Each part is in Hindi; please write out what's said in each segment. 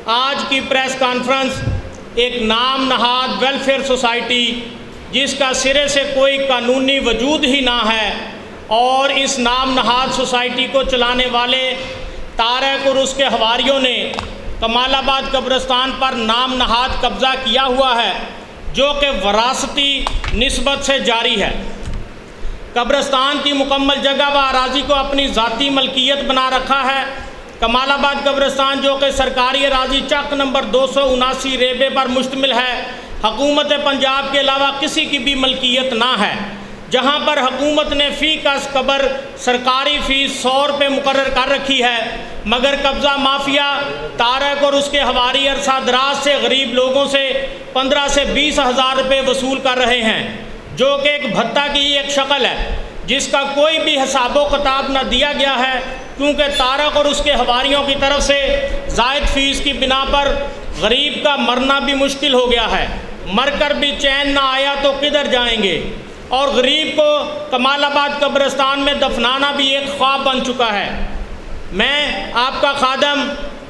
आज की प्रेस कॉन्फ्रेंस एक नाम नहाद वेलफेयर सोसाइटी जिसका सिरे से कोई कानूनी वजूद ही ना है और इस नाम नहाद सोसाइटी को चलाने वाले तारक और उसके हवारियों ने कमालाबाद कब्रिस्तान पर नाम नहाद कब्ज़ा किया हुआ है जो कि वरासती निस्बत से जारी है। कब्रिस्तान की मुकम्मल जगह व अराज़ी को अपनी ज़ाती मलकियत बना रखा है। कमालाबाद कब्रिस्तान जो कि सरकारी अराज़ी चक नंबर 279 रेबे पर मुश्तमिल है, हुकूमत पंजाब के अलावा किसी की भी मलकियत ना है, जहाँ पर हुकूमत ने फ़ी कस कब्र सरकारी फ़ीस 100 रुपये मुकर्रर कर रखी है, मगर कब्ज़ा माफिया तारक और उसके हवारी अरसा दराज से गरीब लोगों से 15 से 20 हज़ार रुपये वसूल कर रहे हैं, जो कि एक भत्ता की एक शक्ल है जिसका कोई भी हिसाबो किताब न दिया गया है, क्योंकि तारक और उसके हवारियों की तरफ से ज़ायद फ़ीस की बिना पर गरीब का मरना भी मुश्किल हो गया है। मरकर भी चैन ना आया तो किधर जाएंगे, और गरीब को कमालाबाद कब्रिस्तान में दफनाना भी एक ख्वाब बन चुका है। मैं आपका खादम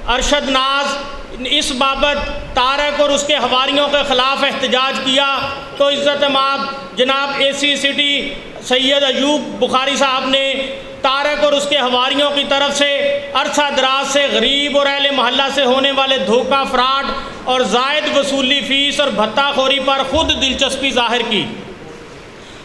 अरशद नाज इस बाबत तारक और उसके हवारियों के ख़िलाफ़ एहतजाज किया तो इज़्ज़त माब जनाब AC सिटी सैयद अयूब बुखारी साहब ने तारक और उसके हवारियों की तरफ से अरसा दराज से गरीब और अहले मोहल्ला से होने वाले धोखा, फ्रॉड और ज़ायद वसूली फ़ीस और भत्ताखोरी पर ख़ुद दिलचस्पी ज़ाहिर की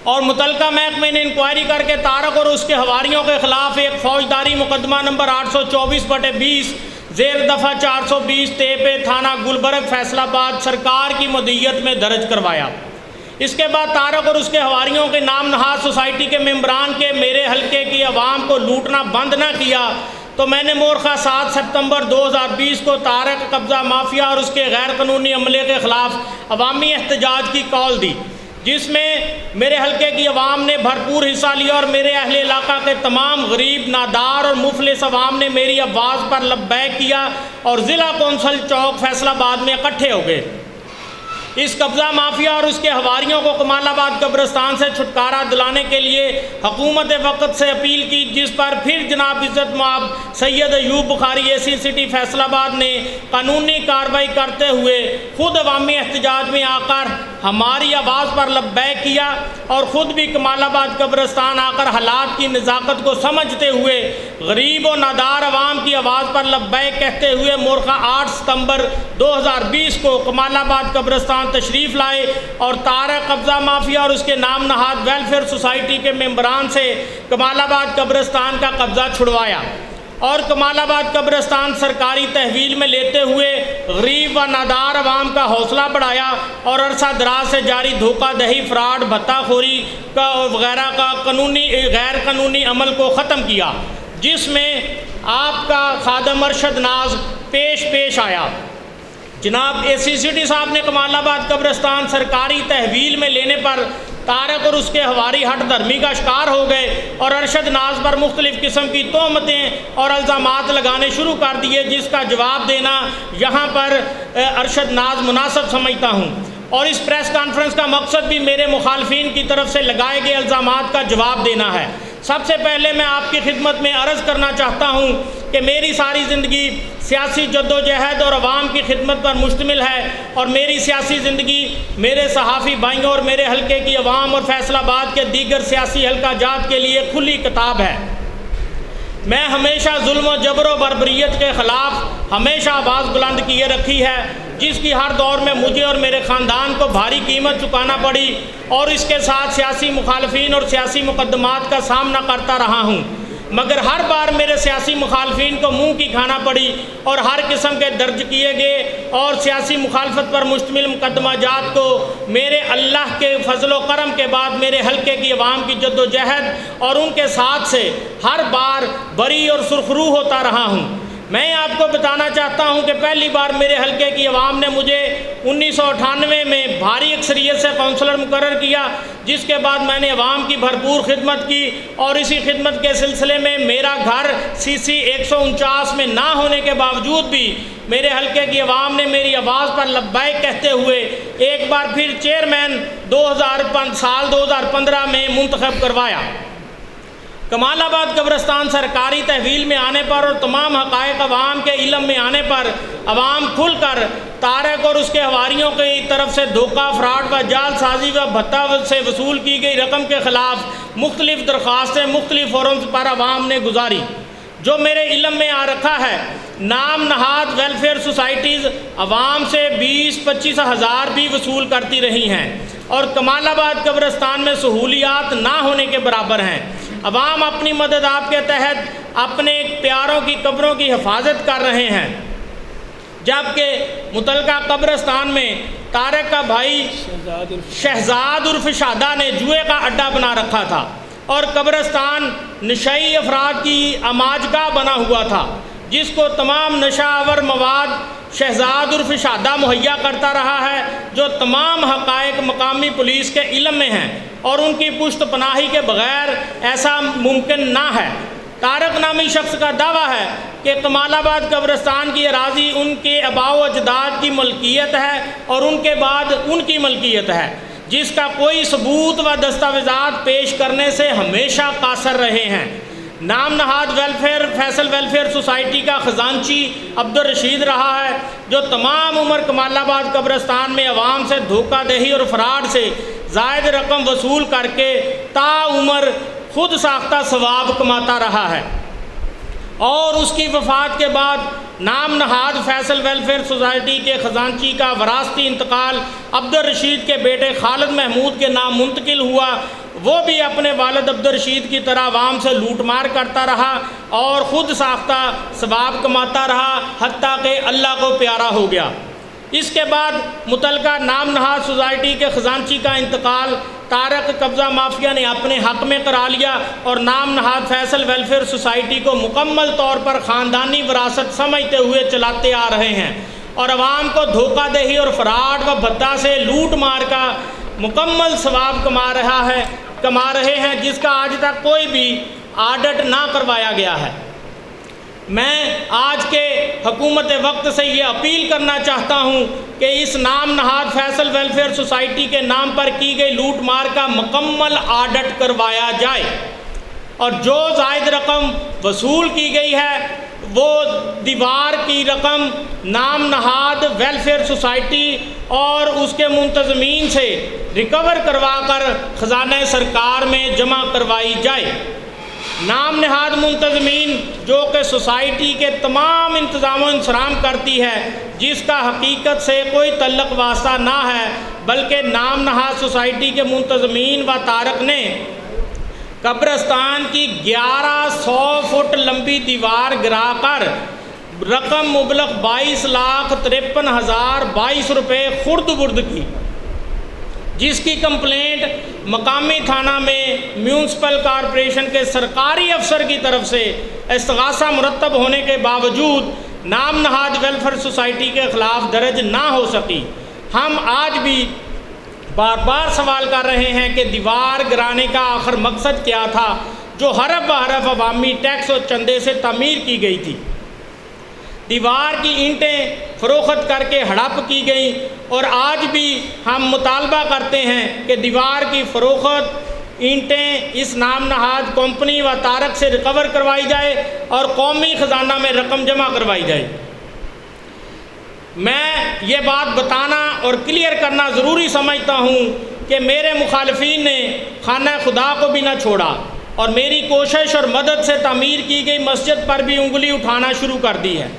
और मुतलका महकमे ने इंक्वायरी करके तारक और उसके हवारियों के ख़िलाफ़ एक फ़ौजदारी मुकदमा नंबर 824/20 ज़ेर दफ़ा 420 तेपे थाना गुलबर्ग फैसलाबाद सरकार की मदीयत में दर्ज करवाया। इसके बाद तारक और उसके हवारियों के नाम नहाद सोसाइटी के मेम्बरान के मेरे हल्के की आवाम को लूटना बंद ना किया तो मैंने मोरखा 7 सितंबर 2020 को तारक कब्ज़ा माफिया और उसके गैर कानूनी अमले के ख़िलाफ़ अवामी एहतजाज की कॉल दी, जिसमें मेरे हल्के की आवाम ने भरपूर हिस्सा लिया और मेरे अहले इलाका के तमाम गरीब, नादार और मुफलिस अवाम ने मेरी आवाज़ पर लब्बैक किया और ज़िला कौंसल चौक फैसलाबाद में इकट्ठे हो गए। इस कब्ज़ा माफिया और उसके हवारियों को कमालाबाद कब्रिस्तान से छुटकारा दिलाने के लिए हुकूमत वक़्त से अपील की, जिस पर फिर जनाब इज़्ज़त माब सैयद अयूब बुखारी AC सिटी फैसलाबाद ने कानूनी कार्रवाई करते हुए खुद अवामी एहतजाज में आकर हमारी आवाज़ पर लब्बैक किया और ख़ुद भी कमालाबाद कब्रिस्तान आकर हालात की नज़ाकत को समझते हुए गरीब और नादार अवाम की आवाज़ पर लब्बैक कहते हुए मोरखा 8 सितंबर 2020 को कमालाबाद कब्रिस्तान तशरीफ़ लाए और तारक कब्ज़ा माफिया और उसके नाम नहाद वेलफेयर सोसाइटी के मेम्बरान से कमालाबाद कब्रिस्तान का कब्ज़ा छुड़वाया और कमालाबाद कब्रिस्तान सरकारी तहवील में लेते हुए गरीब व नादार अवाम का हौसला बढ़ाया और अरसा दराज से जारी धोखा दही, फ्रॉड, भत्ताखोरी का वगैरह का गैर कानूनी अमल को ख़त्म किया, जिसमें आपका खादम अरशद नाज पेश आया। जनाब AC सिटी साहब ने कमालाबाद कब्रिस्तान सरकारी तहवील में लेने पर तारक और उसके हवारी हट धर्मी का शिकार हो गए और अरशद नाज पर मुख्तलिफ़ किस्म की तोहमतें और इल्ज़ामात लगाने शुरू कर दिए, जिसका जवाब देना यहाँ पर अरशद नाज मुनासिब समझता हूँ। और इस प्रेस कॉन्फ्रेंस का मकसद भी मेरे मुखालफिन की तरफ से लगाए गए इल्ज़ामात का जवाब देना है। सबसे पहले मैं आपकी खिदमत में अर्ज़ करना चाहता हूँ कि मेरी सारी ज़िंदगी सियासी जद्दोजहद और अवाम की खिदमत पर मुश्तमिल है और मेरी सियासी ज़िंदगी मेरे सहाफ़ी भाइयों और मेरे हल्के की अवाम और फैसलाबाद के दीगर सियासी हल्का जात के लिए खुली किताब है। मैं हमेशा जुल्म और जबर व बर्बरियत के ख़िलाफ़ हमेशा आवाज़ बुलंद किए रखी है, जिसकी हर दौर में मुझे और मेरे ख़ानदान को भारी कीमत चुकाना पड़ी और इसके साथ सियासी मुखालफिन और सियासी मुकदमात का सामना करता रहा हूँ, मगर हर बार मेरे सियासी मुखालफिन को मुँह की खाना पड़ी और हर किस्म के दर्ज किए गए और सियासी मुखालफत पर मुश्तमिल मुकदमाजात को मेरे अल्लाह के फजल व करम के बाद मेरे हल्के की अवाम की जद्दोजहद और उनके साथ से हर बार बरी और सुरखरू होता रहा हूँ। मैं आपको बताना चाहता हूं कि पहली बार मेरे हल्के की आवाम ने मुझे 1998 में भारी अक्सरियत से काउंसलर मुकर्रर किया, जिसके बाद मैंने अवाम की भरपूर खिदमत की और इसी खिदमत के सिलसिले में मेरा घर CC 149 में ना होने के बावजूद भी मेरे हल्के की आवाम ने मेरी आवाज़ पर लब्बैक कहते हुए एक बार फिर चेयरमैन साल 2015 में मुंतखब करवाया। कमालाबाद कब्रिस्तान सरकारी तहवील में आने पर और तमाम हक़ाइक़ अवाम के इल्म में आने पर अवाम खुलकर तारक और उसके हवारियों की तरफ से धोखा, फ्रॉड व जालसाजी व भत्ता से वसूल की गई रकम के ख़िलाफ़ मुख्तलिफ़ दरख्वास्तें मुख्तलिफ़ फोरम्स पर अवाम ने गुजारी। जो मेरे इल्म में आ रखा है, नाम नहाद वेलफेयर सोसाइटीज़ अवाम से 20-25 हज़ार भी वसूल करती रही हैं और कमालाबाद कब्रिस्तान में सहूलियात ना होने के बराबर हैं। अवाम अपनी मदद आपके तहत अपने प्यारों की कब्रों की हिफाजत कर रहे हैं, जबकि मुतलका कब्रिस्तान में तारक का भाई शहजाद उर्फ शादा ने जुए का अड्डा बना रखा था और कब्रिस्तान नशई अफराद की अमाजगाह बना हुआ था, जिसको तमाम नशावर मवाद शहजाद उर्फ शादा मुहैया करता रहा है, जो तमाम हक़ाइक़ मकामी पुलिस के इल्म में हैं और उनकी पुश्त पनाही के बग़ैर ऐसा मुमकिन ना है। तारक नामी शख्स का दावा है कि कमालाबाद कब्रिस्तान की अराज़ी उनके आबाओ अजदाद की मलकियत है और उनके बाद उनकी मलकियत है, जिसका कोई सबूत व दस्तावेज़ात पेश करने से हमेशा कासर रहे हैं। नाम नहाद वेलफेयर फैसल वेलफेयर सोसाइटी का ख़जांची अब्दुल रशीद रहा है, जो तमाम उम्र कमालाबाद कब्रिस्तान में अवाम से धोखा दही और फ्रॉड से ज़ायद रकम वसूल करके ताउम्र खुद साख्ता सवाब कमाता रहा है और उसकी वफ़ात के बाद नाम नहाद फैसल वेलफेयर सोसाइटी के ख़जांची का वरासती इंतकाल अब्दुल रशीद के बेटे खालिद महमूद के नाम मुंतकिल हुआ। वो भी अपने वालिद अब्दुल रशीद की तरह अवाम से लूट मार करता रहा और ख़ुद साख्ता सवाब कमाता रहा, हत्ता कि अल्लाह को प्यारा हो गया। इसके बाद मुतलका नाम नहाद सोसाइटी के ख़जांची का इंतकाल तारक कब्ज़ा माफिया ने अपने हक़ में करा लिया और नाम नहाद फैसल वेलफेयर सोसाइटी को मुकम्मल तौर पर ख़ानदानी विरासत समझते हुए चलाते आ रहे हैं और अवाम को धोखा दही और फ्रॉड व भत्ता से लूट मार का मुकम्मल सवाब कमा रहे हैं, जिसका आज तक कोई भी ऑडिट ना करवाया गया है। मैं आज के हुकूमत वक्त से ये अपील करना चाहता हूँ कि इस नाम नहाद फैसल वेलफेयर सोसाइटी के नाम पर की गई लूट मार का मुकम्मल ऑडिट करवाया जाए और जो ज़ायद रकम वसूल की गई है वो दीवार की रकम नाम नहाद वेलफेयर सोसाइटी और उसके मुंतज़मीन से रिकवर करवा कर ख़जाने सरकार में जमा करवाई जाए। नाम नहाद मुंतज़मीन जो कि सोसाइटी के तमाम इंतज़ाम इंसराम करती है, जिसका हकीकत से कोई तल्लक वास्ता ना है, बल्कि नाम नहाद सोसाइटी के मुंतज़मीन व तारक ने कब्रिस्तान की 1100 फुट लंबी दीवार गिराकर रकम मुबलग 22,53,022 रुपये खुर्द बुर्द की, जिसकी कंप्लेंट मकामी थाना में म्यूनसिपल कॉरपोरेशन के सरकारी अफसर की तरफ से इस्तग़ासा मुरतब होने के बावजूद नाम नहाद वेलफेयर सोसाइटी के ख़िलाफ़ दर्ज ना हो सकी। हम आज भी बार बार सवाल कर रहे हैं कि दीवार गिराने का आखिर मकसद क्या था, जो हरफ बहरफ अवामी टैक्स और चंदे से तामीर की गई थी। दीवार की ईंटें फ़रोख्त करके हड़प की गई और आज भी हम मुतालबा करते हैं कि दीवार की फ़रोख्त ईंटें इस नाम नहाद कंपनी व तारक से रिकवर करवाई जाए और कौमी ख़जाना में रकम जमा करवाई जाए। मैं ये बात बताना और क्लियर करना ज़रूरी समझता हूँ कि मेरे मुखालिफिन ने खाना खुदा को भी ना छोड़ा और मेरी कोशिश और मदद से तामीर की गई मस्जिद पर भी उंगली उठाना शुरू कर दी है।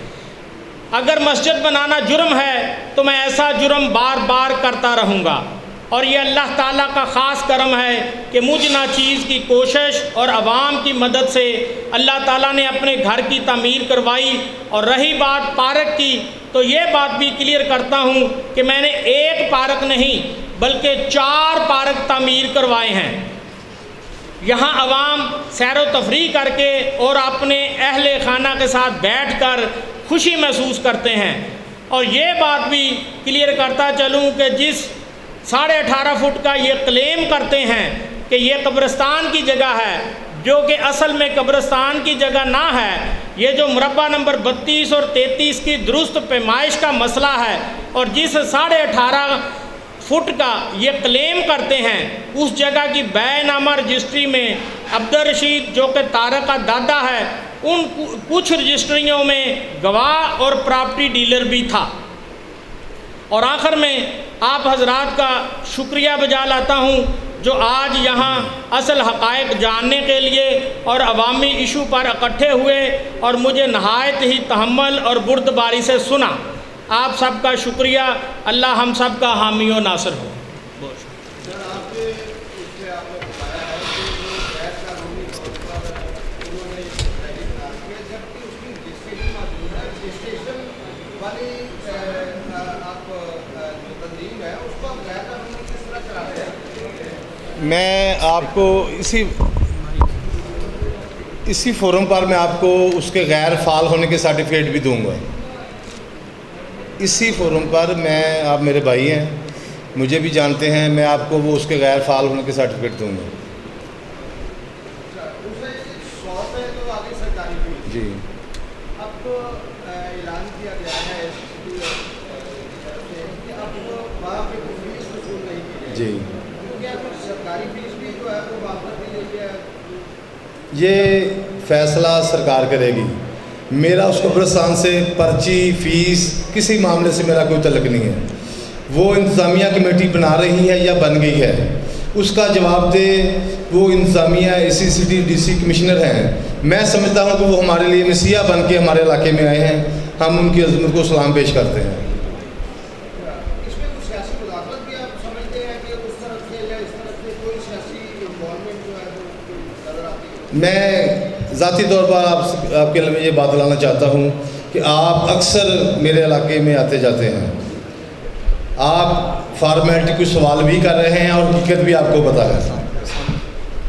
अगर मस्जिद बनाना जुर्म है तो मैं ऐसा जुर्म बार बार करता रहूँगा और ये अल्लाह ताला का ख़ास करम है कि मुझ ना चीज़ की कोशिश और आवाम की मदद से अल्लाह ताला ने अपने घर की तामीर करवाई। और रही बात पार्क की, तो ये बात भी क्लियर करता हूँ कि मैंने एक पार्क नहीं बल्कि 4 पार्क तामीर करवाए हैं। यहाँ आवाम सैर व तफरी करके और अपने अहले खाना के साथ बैठकर खुशी महसूस करते हैं। और ये बात भी क्लियर करता चलूँ कि जिस 18.5 फुट का ये क्लेम करते हैं कि ये कब्रिस्तान की जगह है, जो कि असल में कब्रिस्तान की जगह ना है, ये जो मुरब्बा नंबर 32 और 33 की दुरुस्त पैमाइश का मसला है और जिस 18.5 फुट का ये क्लेम करते हैं, उस जगह की बैनामा रजिस्ट्री में अब्दुल रशीद जो कि तारक का दादा है, उन कुछ रजिस्ट्रियों में गवाह और प्रॉपर्टी डीलर भी था। और आखिर में आप हजरात का शुक्रिया बजा लाता हूँ जो आज यहाँ असल हक़ाइक़ जानने के लिए और अवामी इशू पर इकट्ठे हुए और मुझे नहायत ही तहम्मुल और बुर्दबारी से सुना। आप सबका शुक्रिया। अल्लाह हम सब का हामी व नासिर हो। मैं आपको इसी फोरम पर मैं आपको उसके गैर फाल होने के सर्टिफिकेट भी दूंगा। इसी फोरम पर मैं, आप मेरे भाई हैं, मुझे भी जानते हैं, मैं आपको वो उसके गैर फाल होने के सर्टिफिकेट दूंगा। जी, अब तो ऐलान किया गया है जी, सरकारी फीस भी जो है वो वापस दी गई है। ये फैसला सरकार करेगी। मेरा उस कब्रिस्तान से पर्ची फीस किसी मामले से मेरा कोई तल्लुक़ नहीं है। वो इंतज़ामिया कमेटी बना रही है या बन गई है, उसका जवाब दे वो इंतज़ामिया ACCT DC कमिश्नर हैं। मैं समझता हूँ कि वो हमारे लिए मसीहा बन के हमारे इलाके में आए हैं, हम उनकी अज़मत को सलाम पेश करते हैं। इसमें कुछ सियासी मुदाखलत भी आप समझते हैं कि उस तरफ से या इस तरफ से कोई सियासी इन्वॉल्वमेंट जो है वो नज़र आती है? मैं ज़ाती तौर पर आपके लिए ये बात लाना चाहता हूँ कि आप अक्सर मेरे इलाके में आते जाते हैं, आप फॉर्मेलिटी कुछ सवाल भी कर रहे हैं और हकीकत भी आपको पता है।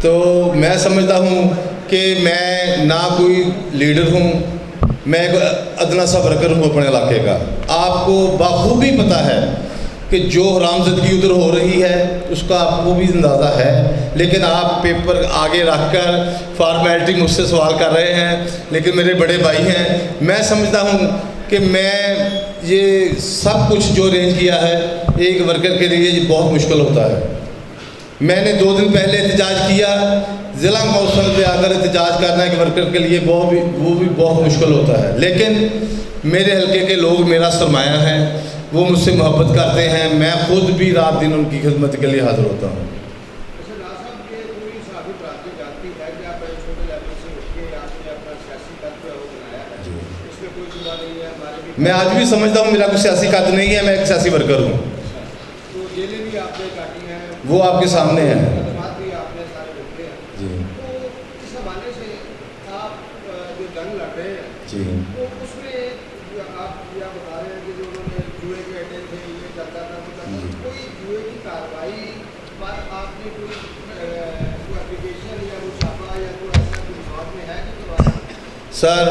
तो मैं समझता हूँ कि मैं ना कोई लीडर हूँ, मैं एक अदना सा वर्कर हूँ अपने इलाके का। आपको बाखूबी पता है कि जो हरामज़दगी उधर हो रही है उसका आपको भी अंदाज़ा है, लेकिन आप पेपर आगे रखकर फॉर्मेलिटी मुझसे सवाल कर रहे हैं। लेकिन मेरे बड़े भाई हैं, मैं समझता हूँ कि मैं ये सब कुछ जो अरेंज किया है एक वर्कर के लिए ये बहुत मुश्किल होता है। मैंने 2 दिन पहले एहतजाज किया, ज़िला कौंसिल पे आकर एहतजाज करना एक वर्कर के लिए वो भी बहुत मुश्किल होता है। लेकिन मेरे हल्के के लोग मेरा सरमाया हैं, वो मुझसे मोहब्बत करते हैं, मैं ख़ुद भी रात दिन उनकी खिदमत के लिए हाज़िर होता हूँ। मैं आज भी समझता हूँ मेरा कोई सियासी कद नहीं है, मैं एक सियासी वर्कर हूँ। तो जेलें भी आपने काटी हैं, वो आपके सामने है भी आपने सारे रखे हैं जी। तो इस हवाले से आप जो जंग लड़ रहे हैं जी, तो उसमें आप यह बता रहे हैं कि जो उन्होंने जुए के अड्डे थे, ये चलता था, कोई जुए की कार्रवाई पर आपने कोई एप्लीकेशन या वो छापा या कोई ऐसा कोई रिकॉर्ड में है कि सर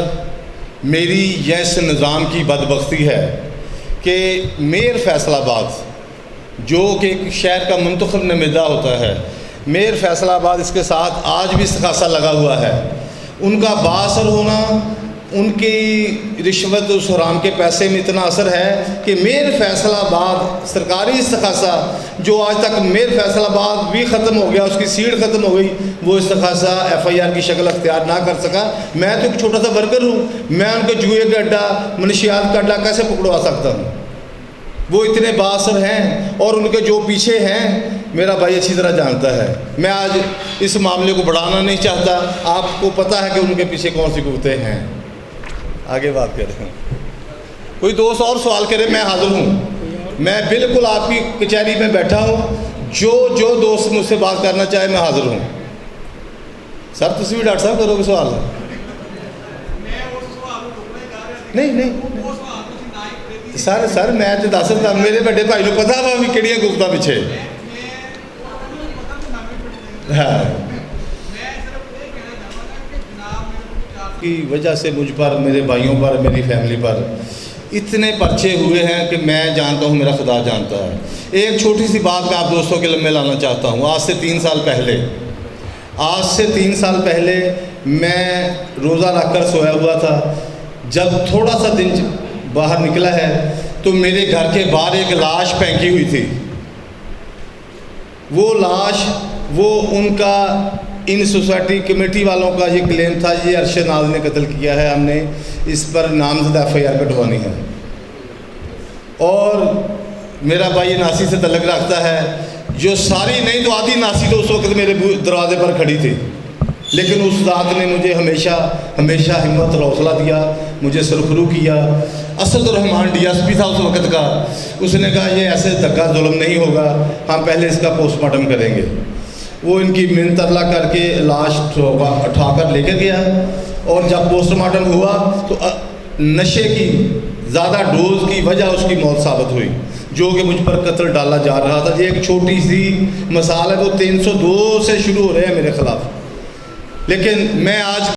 मेरी यस निज़ाम की बदबख्ती है कि मेयर फैसलाबाद जो कि एक शहर का मुंतखब नुमाइंदा होता है, मेयर फैसलाबाद इसके साथ आज भी इस्तग़ासा लगा हुआ है। उनका बाअसर होना, उनकी रिश्वत उस हराम के पैसे में इतना असर है कि मेयर फैसलाबाद सरकारी इस्तग़ासा जो आज तक मेयर फैसलाबाद भी ख़त्म हो गया, उसकी सीट ख़त्म हो गई, वो इस्तग़ासा FIR की शक्ल अख्तियार ना कर सका। मैं तो एक छोटा सा वर्कर हूँ, मैं उनके जुए का अड्डा, मनशियात का अड्डा कैसे पकड़वा सकता हूँ? वो इतने बाअसर हैं और उनके जो पीछे हैं मेरा भाई अच्छी तरह जानता है। मैं आज इस मामले को बढ़ाना नहीं चाहता, आपको पता है कि उनके पीछे कौन सी कुव्वतें हैं। आगे बात करें, कोई दोस्त और सवाल करे, मैं हाज़िर हूँ। मैं बिल्कुल आपकी कचहरी में बैठा हूँ, जो दोस्त मुझसे बात करना चाहे मैं हाज़िर हूँ। सर तुम भी डॉक्टर साहब करोगे सवाल? नहीं सर मैं तो दस सकता, मेरे बड़े भाई को पता वा भी किहड़ियां गुफ्तां पिछे। हाँ, की वजह से मुझ पर, मेरे भाइयों पर, मेरी फैमिली पर इतने पर्चे हुए हैं कि मैं जानता हूँ, मेरा खुदा जानता है। एक छोटी सी बात मैं आप दोस्तों के लिए लाना चाहता हूँ। आज से 3 साल पहले मैं रोज़ा रखकर सोया हुआ था। जब थोड़ा सा दिन बाहर निकला है तो मेरे घर के बाहर एक लाश फेंकी हुई थी। वो लाश वो उनका इन सोसाइटी कमेटी वालों का ये क्लेम था, ये अरशद नाज ने कत्ल किया है, हमने इस पर नामजद FIR कटवानी है। और मेरा भाई नासी से तल्लुक़ रखता है, जो सारी नहीं तो आधी नासी तो उस वक्त मेरे दरवाजे पर खड़ी थी, लेकिन उस ज़ात ने मुझे हमेशा हमेशा हिम्मत और हौसला दिया, मुझे सुरखरू किया। असदुर्रहमान DSP था उस वक़्त का, उसने कहा ये ऐसे धक्का जुल्म नहीं होगा, हम पहले इसका पोस्टमार्टम करेंगे। वो इनकी मिन्नत तरला करके लाश उठाकर लेकर गया, और जब पोस्टमार्टम हुआ तो नशे की ज़्यादा डोज की वजह उसकी मौत साबित हुई, जो कि मुझ पर कत्ल डाला जा रहा था। ये एक छोटी सी मिसाल है, वो 302 से शुरू हो रहे हैं मेरे ख़िलाफ़, लेकिन मैं आज